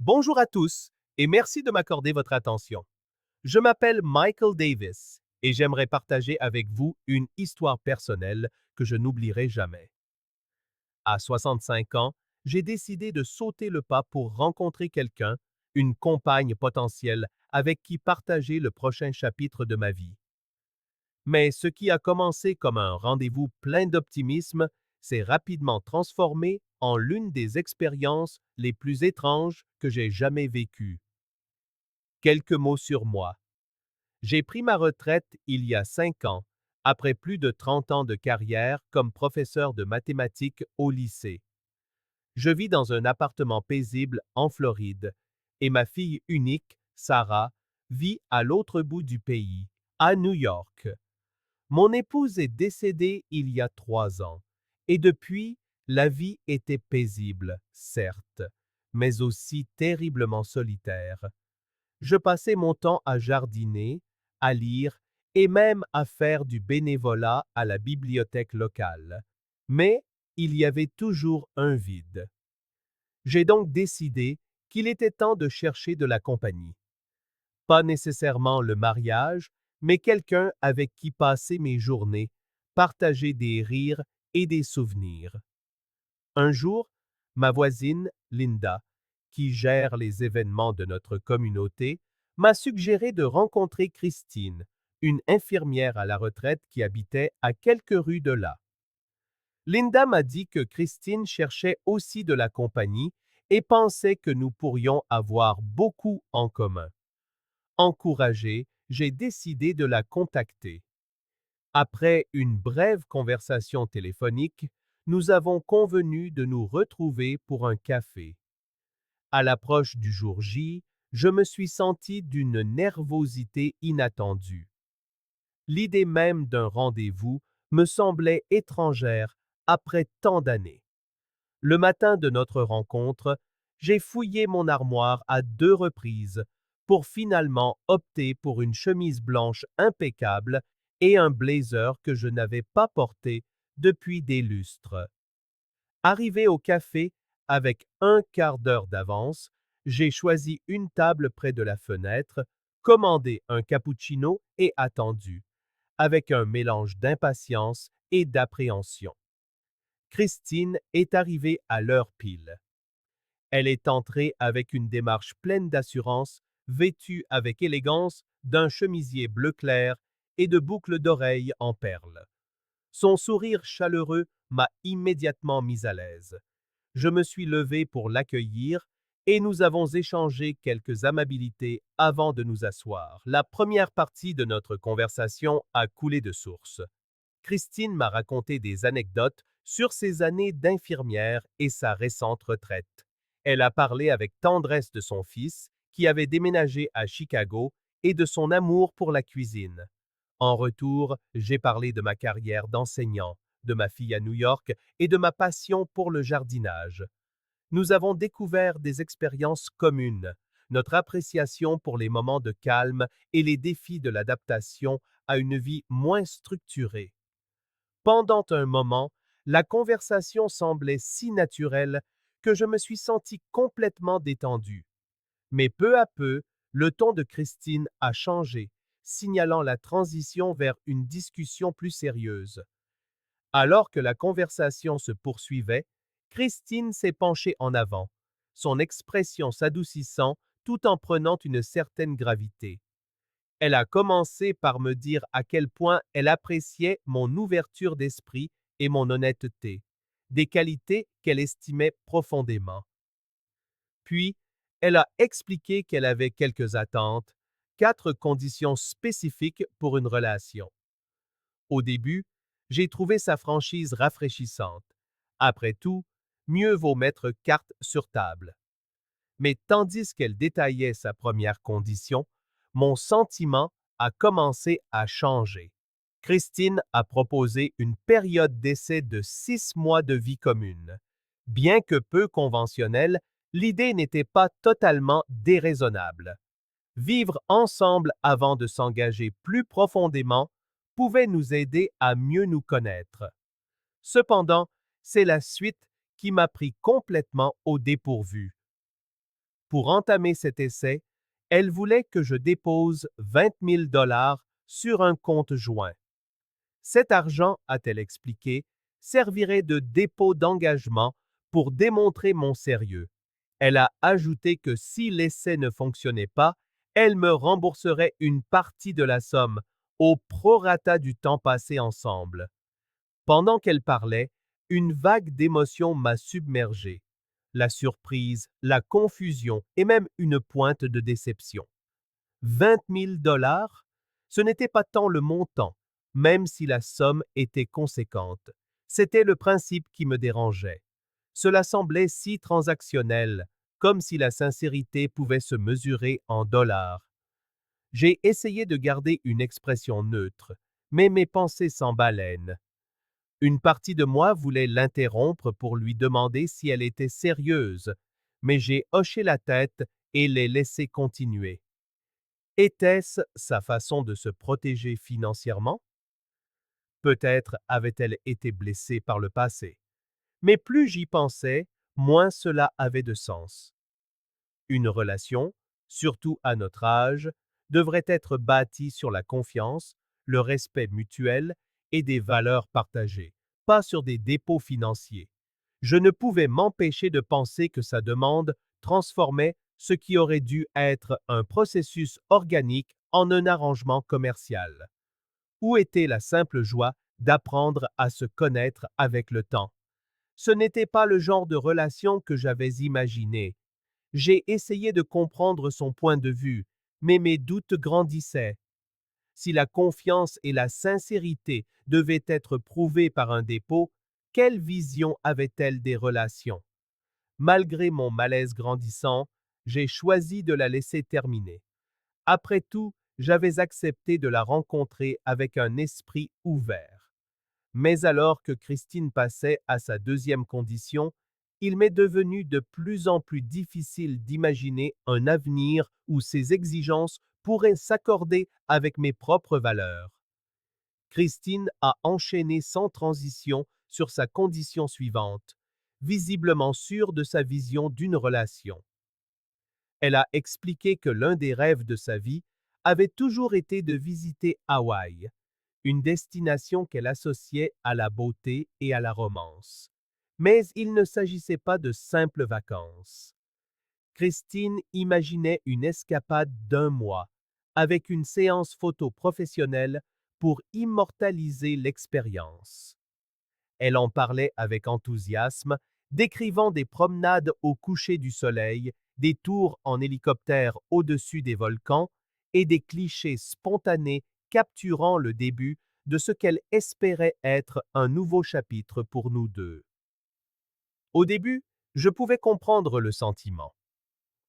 Bonjour à tous et merci de m'accorder votre attention. Je m'appelle Michael Davis et j'aimerais partager avec vous une histoire personnelle que je n'oublierai jamais. À 65 ans, j'ai décidé de sauter le pas pour rencontrer quelqu'un, une compagne potentielle avec qui partager le prochain chapitre de ma vie. Mais ce qui a commencé comme un rendez-vous plein d'optimisme s'est rapidement transformé en l'une des expériences les plus étranges que j'ai jamais vécues. Quelques mots sur moi. J'ai pris ma retraite il y a 5 ans, après plus de 30 ans de carrière comme professeur de mathématiques au lycée. Je vis dans un appartement paisible en Floride et ma fille unique, Sarah, vit à l'autre bout du pays, à New York. Mon épouse est décédée il y a 3 ans et depuis, la vie était paisible, certes, mais aussi terriblement solitaire. Je passais mon temps à jardiner, à lire et même à faire du bénévolat à la bibliothèque locale. Mais il y avait toujours un vide. J'ai donc décidé qu'il était temps de chercher de la compagnie. Pas nécessairement le mariage, mais quelqu'un avec qui passer mes journées, partager des rires et des souvenirs. Un jour, ma voisine, Linda, qui gère les événements de notre communauté, m'a suggéré de rencontrer Christine, une infirmière à la retraite qui habitait à quelques rues de là. Linda m'a dit que Christine cherchait aussi de la compagnie et pensait que nous pourrions avoir beaucoup en commun. Encouragé, j'ai décidé de la contacter. Après une brève conversation téléphonique, nous avons convenu de nous retrouver pour un café. À l'approche du jour J, je me suis senti d'une nervosité inattendue. L'idée même d'un rendez-vous me semblait étrangère après tant d'années. Le matin de notre rencontre, j'ai fouillé mon armoire à 2 reprises pour finalement opter pour une chemise blanche impeccable et un blazer que je n'avais pas porté depuis des lustres. Arrivé au café avec un quart d'heure d'avance, j'ai choisi une table près de la fenêtre, commandé un cappuccino et attendu, avec un mélange d'impatience et d'appréhension. Christine est arrivée à l'heure pile. Elle est entrée avec une démarche pleine d'assurance, vêtue avec élégance d'un chemisier bleu clair et de boucles d'oreilles en perles. Son sourire chaleureux m'a immédiatement mis à l'aise. Je me suis levé pour l'accueillir et nous avons échangé quelques amabilités avant de nous asseoir. La première partie de notre conversation a coulé de source. Christine m'a raconté des anecdotes sur ses années d'infirmière et sa récente retraite. Elle a parlé avec tendresse de son fils, qui avait déménagé à Chicago, et de son amour pour la cuisine. En retour, j'ai parlé de ma carrière d'enseignant, de ma fille à New York et de ma passion pour le jardinage. Nous avons découvert des expériences communes, notre appréciation pour les moments de calme et les défis de l'adaptation à une vie moins structurée. Pendant un moment, la conversation semblait si naturelle que je me suis senti complètement détendu. Mais peu à peu, le ton de Christine a changé, signalant la transition vers une discussion plus sérieuse. Alors que la conversation se poursuivait, Christine s'est penchée en avant, son expression s'adoucissant tout en prenant une certaine gravité. Elle a commencé par me dire à quel point elle appréciait mon ouverture d'esprit et mon honnêteté, des qualités qu'elle estimait profondément. Puis, elle a expliqué qu'elle avait quelques attentes, 4 conditions spécifiques pour une relation. Au début, j'ai trouvé sa franchise rafraîchissante. Après tout, mieux vaut mettre carte sur table. Mais tandis qu'elle détaillait sa première condition, mon sentiment a commencé à changer. Christine a proposé une période d'essai de 6 mois de vie commune. Bien que peu conventionnelle, l'idée n'était pas totalement déraisonnable. Vivre ensemble avant de s'engager plus profondément pouvait nous aider à mieux nous connaître. Cependant, c'est la suite qui m'a pris complètement au dépourvu. Pour entamer cet essai, elle voulait que je dépose 20 000 sur un compte joint. Cet argent, a-t-elle expliqué, servirait de dépôt d'engagement pour démontrer mon sérieux. Elle a ajouté que si l'essai ne fonctionnait pas, elle me rembourserait une partie de la somme au prorata du temps passé ensemble. Pendant qu'elle parlait, une vague d'émotions m'a submergé. La surprise, la confusion et même une pointe de déception. 20 000 dollars? Ce n'était pas tant le montant, même si la somme était conséquente. C'était le principe qui me dérangeait. Cela semblait si transactionnel, comme si la sincérité pouvait se mesurer en dollars. J'ai essayé de garder une expression neutre, mais mes pensées s'emballènent. Une partie de moi voulait l'interrompre pour lui demander si elle était sérieuse, mais j'ai hoché la tête et l'ai laissé continuer. Était-ce sa façon de se protéger financièrement? Peut-être avait-elle été blessée par le passé. Mais plus j'y pensais, moins cela avait de sens. Une relation, surtout à notre âge, devrait être bâtie sur la confiance, le respect mutuel et des valeurs partagées, pas sur des dépôts financiers. Je ne pouvais m'empêcher de penser que sa demande transformait ce qui aurait dû être un processus organique en un arrangement commercial. Où était la simple joie d'apprendre à se connaître avec le temps? Ce n'était pas le genre de relation que j'avais imaginé. J'ai essayé de comprendre son point de vue, mais mes doutes grandissaient. Si la confiance et la sincérité devaient être prouvées par un dépôt, quelle vision avait-elle des relations? Malgré mon malaise grandissant, j'ai choisi de la laisser terminer. Après tout, j'avais accepté de la rencontrer avec un esprit ouvert. Mais alors que Christine passait à sa deuxième condition, il m'est devenu de plus en plus difficile d'imaginer un avenir où ses exigences pourraient s'accorder avec mes propres valeurs. Christine a enchaîné sans transition sur sa condition suivante, visiblement sûre de sa vision d'une relation. Elle a expliqué que l'un des rêves de sa vie avait toujours été de visiter Hawaï, une destination qu'elle associait à la beauté et à la romance. Mais il ne s'agissait pas de simples vacances. Christine imaginait une escapade d'un mois, avec une séance photo professionnelle pour immortaliser l'expérience. Elle en parlait avec enthousiasme, décrivant des promenades au coucher du soleil, des tours en hélicoptère au-dessus des volcans et des clichés spontanés capturant le début de ce qu'elle espérait être un nouveau chapitre pour nous deux. Au début, je pouvais comprendre le sentiment.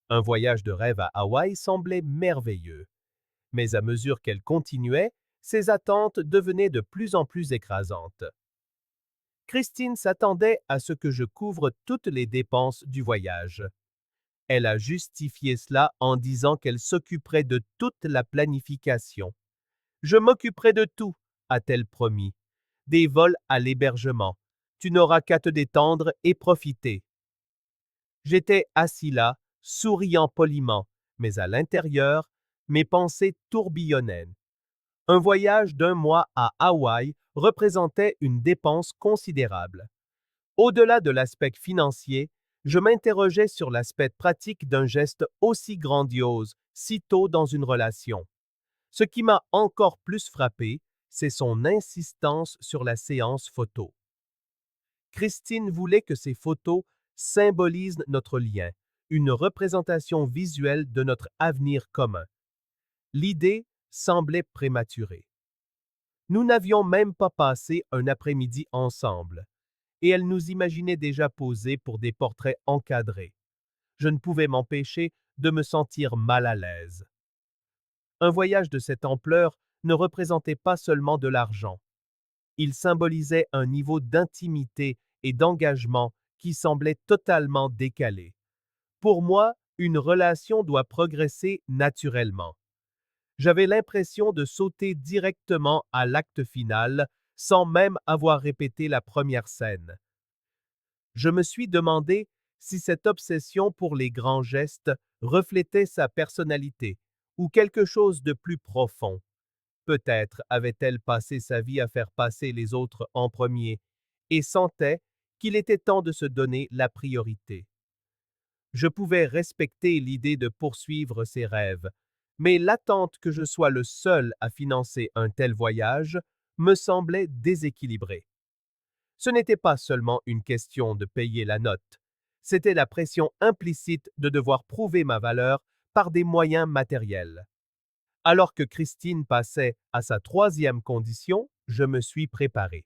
Un voyage de rêve à Hawaï semblait merveilleux, mais à mesure qu'elle continuait, ses attentes devenaient de plus en plus écrasantes. Christine s'attendait à ce que je couvre toutes les dépenses du voyage. Elle a justifié cela en disant qu'elle s'occuperait de toute la planification. Je m'occuperai de tout, a-t-elle promis. Des vols à l'hébergement. Tu n'auras qu'à te détendre et profiter. J'étais assis là, souriant poliment, mais à l'intérieur, mes pensées tourbillonnaient. Un voyage d'un mois à Hawaï représentait une dépense considérable. Au-delà de l'aspect financier, je m'interrogeais sur l'aspect pratique d'un geste aussi grandiose, si tôt dans une relation. Ce qui m'a encore plus frappé, c'est son insistance sur la séance photo. Christine voulait que ces photos symbolisent notre lien, une représentation visuelle de notre avenir commun. L'idée semblait prématurée. Nous n'avions même pas passé un après-midi ensemble, et elle nous imaginait déjà posés pour des portraits encadrés. Je ne pouvais m'empêcher de me sentir mal à l'aise. Un voyage de cette ampleur ne représentait pas seulement de l'argent. Il symbolisait un niveau d'intimité et d'engagement qui semblait totalement décalé. Pour moi, une relation doit progresser naturellement. J'avais l'impression de sauter directement à l'acte final sans même avoir répété la première scène. Je me suis demandé si cette obsession pour les grands gestes reflétait sa personnalité ou quelque chose de plus profond. Peut-être avait-elle passé sa vie à faire passer les autres en premier et sentait qu'il était temps de se donner la priorité. Je pouvais respecter l'idée de poursuivre ses rêves, mais l'attente que je sois le seul à financer un tel voyage me semblait déséquilibrée. Ce n'était pas seulement une question de payer la note, c'était la pression implicite de devoir prouver ma valeur par des moyens matériels. Alors que Christine passait à sa troisième condition, je me suis préparé.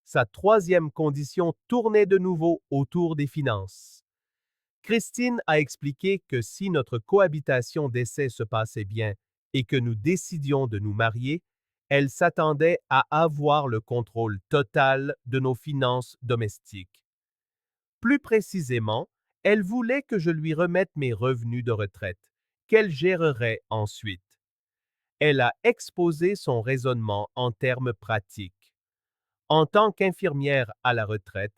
Sa troisième condition tournait de nouveau autour des finances. Christine a expliqué que si notre cohabitation d'essai se passait bien et que nous décidions de nous marier, elle s'attendait à avoir le contrôle total de nos finances domestiques. Plus précisément, elle voulait que je lui remette mes revenus de retraite, qu'elle gérerait ensuite. Elle a exposé son raisonnement en termes pratiques. En tant qu'infirmière à la retraite,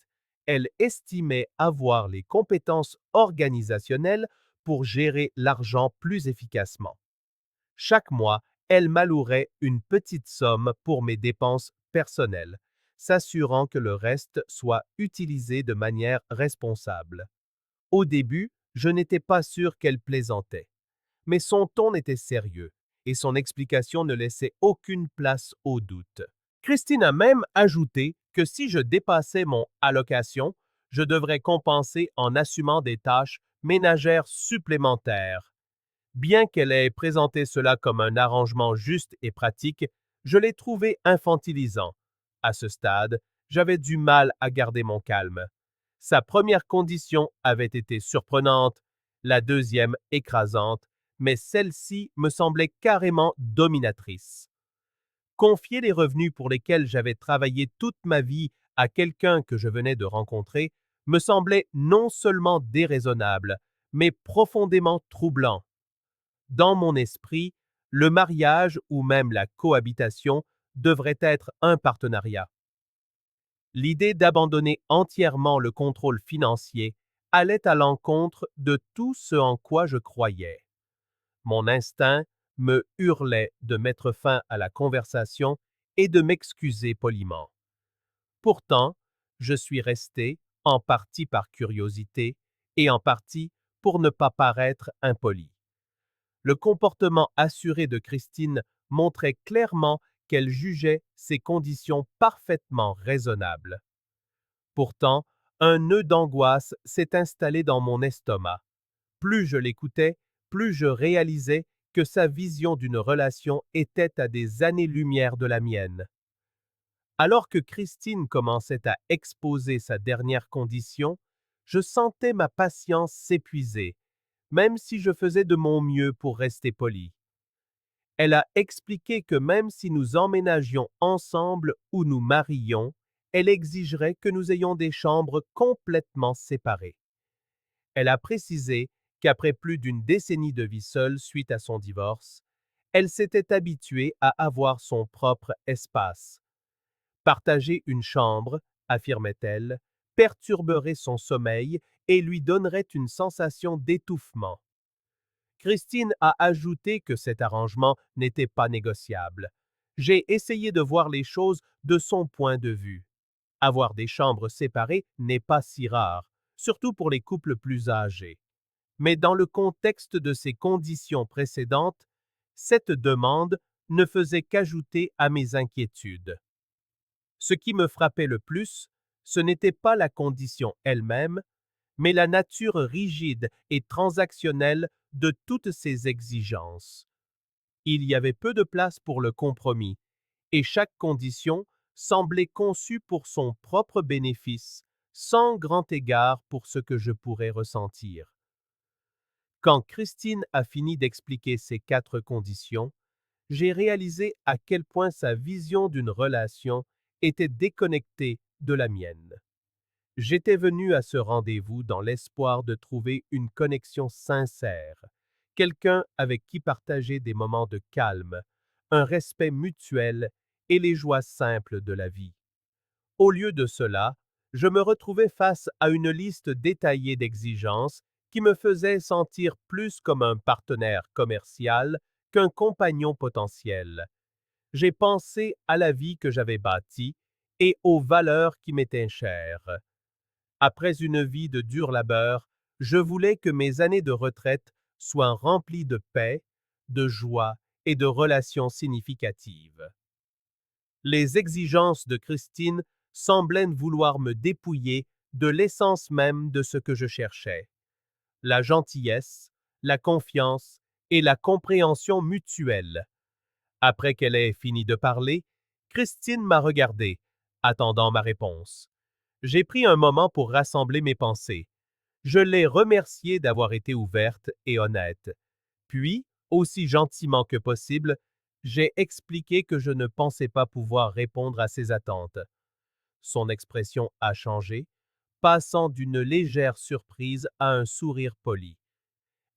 elle estimait avoir les compétences organisationnelles pour gérer l'argent plus efficacement. Chaque mois, elle m'allouerait une petite somme pour mes dépenses personnelles, s'assurant que le reste soit utilisé de manière responsable. Au début, je n'étais pas sûr qu'elle plaisantait, mais son ton était sérieux et son explication ne laissait aucune place au doute. Christine a même ajouté que si je dépassais mon allocation, je devrais compenser en assumant des tâches ménagères supplémentaires. Bien qu'elle ait présenté cela comme un arrangement juste et pratique, je l'ai trouvé infantilisant. À ce stade, j'avais du mal à garder mon calme. Sa première condition avait été surprenante, la deuxième écrasante, mais celle-ci me semblait carrément dominatrice. Confier les revenus pour lesquels j'avais travaillé toute ma vie à quelqu'un que je venais de rencontrer me semblait non seulement déraisonnable, mais profondément troublant. Dans mon esprit, le mariage ou même la cohabitation devrait être un partenariat. L'idée d'abandonner entièrement le contrôle financier allait à l'encontre de tout ce en quoi je croyais. Mon instinct me hurlait de mettre fin à la conversation et de m'excuser poliment. Pourtant, je suis resté, en partie par curiosité et en partie pour ne pas paraître impoli. Le comportement assuré de Christine montrait clairement qu'elle jugeait ces conditions parfaitement raisonnables. Pourtant, un nœud d'angoisse s'est installé dans mon estomac. Plus je l'écoutais, plus je réalisais que sa vision d'une relation était à des années-lumière de la mienne. Alors que Christine commençait à exposer sa dernière condition, je sentais ma patience s'épuiser, même si je faisais de mon mieux pour rester poli. Elle a expliqué que même si nous emménagions ensemble ou nous marions, elle exigerait que nous ayons des chambres complètement séparées. Elle a précisé qu'après plus d'une décennie de vie seule suite à son divorce, elle s'était habituée à avoir son propre espace. Partager une chambre, affirmait-elle, perturberait son sommeil et lui donnerait une sensation d'étouffement. Christine a ajouté que cet arrangement n'était pas négociable. J'ai essayé de voir les choses de son point de vue. Avoir des chambres séparées n'est pas si rare, surtout pour les couples plus âgés. Mais dans le contexte de ces conditions précédentes, cette demande ne faisait qu'ajouter à mes inquiétudes. Ce qui me frappait le plus, ce n'était pas la condition elle-même, mais la nature rigide et transactionnelle de toutes ces exigences. Il y avait peu de place pour le compromis, et chaque condition semblait conçue pour son propre bénéfice, sans grand égard pour ce que je pourrais ressentir. Quand Christine a fini d'expliquer ces 4 conditions, j'ai réalisé à quel point sa vision d'une relation était déconnectée de la mienne. J'étais venu à ce rendez-vous dans l'espoir de trouver une connexion sincère, quelqu'un avec qui partager des moments de calme, un respect mutuel et les joies simples de la vie. Au lieu de cela, Je me retrouvais face à une liste détaillée d'exigences qui me faisait sentir plus comme un partenaire commercial qu'un compagnon potentiel. J'ai pensé à la vie que j'avais bâtie et aux valeurs qui m'étaient chères. Après une vie de dur labeur, je voulais que mes années de retraite soient remplies de paix, de joie et de relations significatives. Les exigences de Christine semblaient vouloir me dépouiller de l'essence même de ce que je cherchais: la gentillesse, la confiance et la compréhension mutuelle. Après qu'elle ait fini de parler, Christine m'a regardé, attendant ma réponse. J'ai pris un moment pour rassembler mes pensées. Je l'ai remerciée d'avoir été ouverte et honnête. Puis, aussi gentiment que possible, j'ai expliqué que je ne pensais pas pouvoir répondre à ses attentes. Son expression a changé, passant d'une légère surprise à un sourire poli.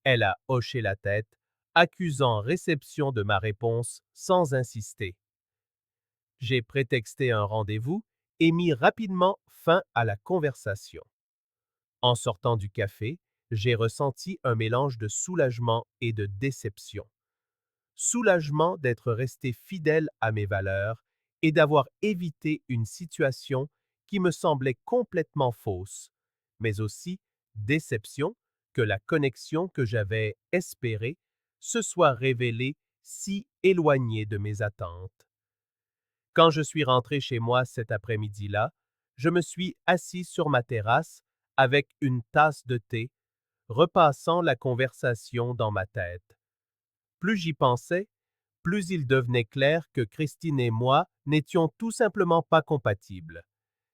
Elle a hoché la tête, accusant réception de ma réponse sans insister. J'ai prétexté un rendez-vous et mis rapidement fin à la conversation. En sortant du café, j'ai ressenti un mélange de soulagement et de déception. Soulagement d'être resté fidèle à mes valeurs et d'avoir évité une situation qui me semblait complètement fausse, mais aussi déception que la connexion que j'avais espérée se soit révélée si éloignée de mes attentes. Quand je suis rentré chez moi cet après-midi-là, je me suis assis sur ma terrasse avec une tasse de thé, repassant la conversation dans ma tête. Plus j'y pensais, plus il devenait clair que Christine et moi n'étions tout simplement pas compatibles.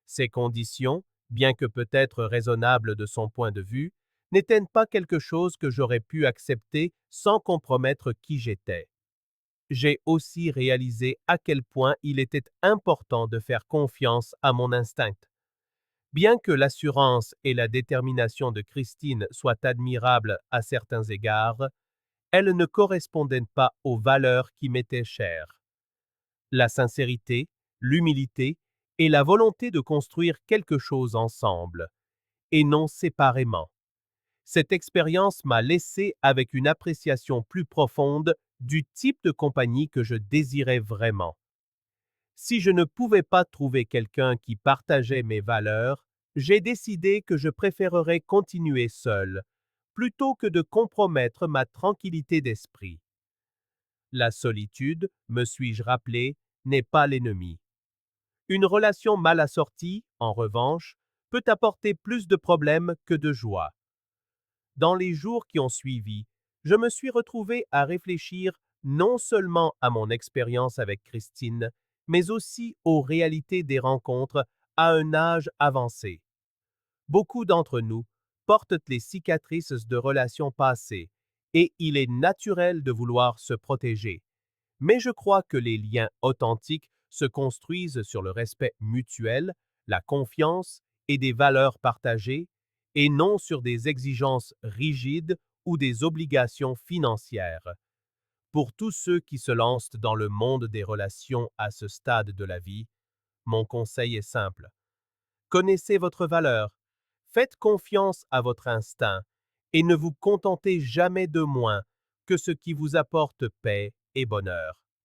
Ces conditions, bien que peut-être raisonnables de son point de vue, n'étaient pas quelque chose que j'aurais pu accepter sans compromettre qui j'étais. J'ai aussi réalisé à quel point il était important de faire confiance à mon instinct. Bien que l'assurance et la détermination de Christine soient admirables à certains égards, elles ne correspondaient pas aux valeurs qui m'étaient chères. La sincérité, l'humilité et la volonté de construire quelque chose ensemble, et non séparément. Cette expérience m'a laissé avec une appréciation plus profonde du type de compagnie que je désirais vraiment. Si je ne pouvais pas trouver quelqu'un qui partageait mes valeurs, j'ai décidé que je préférerais continuer seul, plutôt que de compromettre ma tranquillité d'esprit. La solitude, me suis-je rappelé, n'est pas l'ennemi. Une relation mal assortie, en revanche, peut apporter plus de problèmes que de joie. Dans les jours qui ont suivi, je me suis retrouvé à réfléchir non seulement à mon expérience avec Christine, mais aussi aux réalités des rencontres à un âge avancé. Beaucoup d'entre nous portent les cicatrices de relations passées, et il est naturel de vouloir se protéger. Mais je crois que les liens authentiques se construisent sur le respect mutuel, la confiance et des valeurs partagées, et non sur des exigences rigides ou des obligations financières. Pour tous ceux qui se lancent dans le monde des relations à ce stade de la vie, mon conseil est simple. Connaissez votre valeur, faites confiance à votre instinct et ne vous contentez jamais de moins que ce qui vous apporte paix et bonheur.